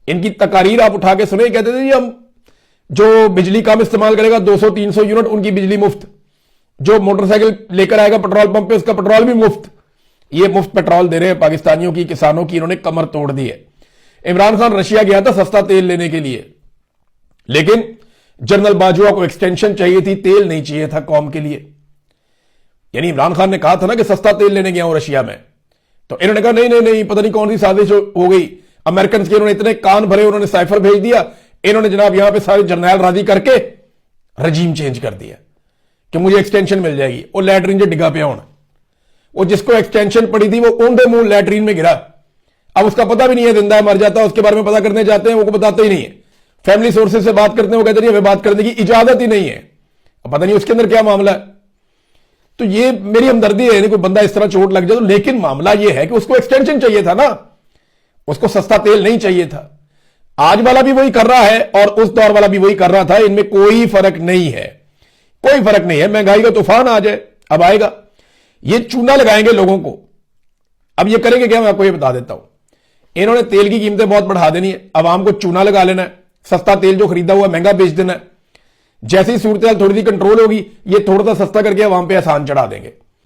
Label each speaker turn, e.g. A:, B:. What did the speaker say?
A: इनकी तकारीर आप उठा के सुने, कहते थे जी हम जो बिजली कम इस्तेमाल करेगा 200-300 यूनिट उनकी बिजली मुफ्त, जो मोटरसाइकिल लेकर आएगा पेट्रोल पंप पे उसका पेट्रोल भी मुफ्त। ये मुफ्त पेट्रोल दे रहे हैं पाकिस्तानियों की, किसानों की, इन्होंने कमर तोड़ दी है। इमरान खान रशिया गया था सस्ता तेल लेने के लिए, लेकिन जनरल बाजवा को एक्सटेंशन चाहिए थी, तेल नहीं चाहिए था कौम के लिए। यानी इमरान खान ने कहा था ना कि सस्ता तेल लेने गया हूं रशिया में, तो इन्होंने कहा नहीं नहीं नहीं, पता नहीं कौन सी साजिश हो गई अमेरिकन के, उन्होंने इतने कान भरे, उन्होंने साइफर भेज दिया, इन्होंने जनाब यहां पे सारे जर्नैल राजी करके रजीम चेंज कर दिया कि मुझे एक्सटेंशन मिल जाएगी। वो लैटरीन जो डिगा पे होना, वो जिसको एक्सटेंशन पड़ी थी वो ऊंधे मुंह लैटरीन में गिरा। अब उसका पता भी नहीं है, जिंदा है मर जाता है, उसके बारे में पता करने जाते हैं वो बताते ही नहीं है। फैमिली सोर्सेज से बात करते हैं, वो कहते नहीं हमें बात करने की इजाजत ही नहीं है। अब पता नहीं उसके अंदर क्या मामला है। तो ये मेरी हमदर्दी है, नहीं कोई बंदा इस तरह चोट लग जाए तो, लेकिन मामला ये है कि उसको एक्सटेंशन चाहिए था ना, उसको सस्ता तेल नहीं चाहिए था। आज वाला भी वही कर रहा है और उस दौर वाला भी वही कर रहा था, इनमें कोई फर्क नहीं है, कोई फर्क नहीं है। महंगाई का तूफान आ जाए, अब आएगा, ये चूना लगाएंगे लोगों को। अब ये करेंगे क्या, मैं आपको ये बता देता हूं। इन्होंने तेल की कीमतें बहुत बढ़ा देनी है, आवाम को चूना लगा लेना है, सस्ता तेल जो खरीदा हुआ महंगा बेच देना है। जैसे ही सूरत थोड़ी सी कंट्रोल होगी, ये थोड़ा सा सस्ता करके आवाम पे आसान चढ़ा देंगे।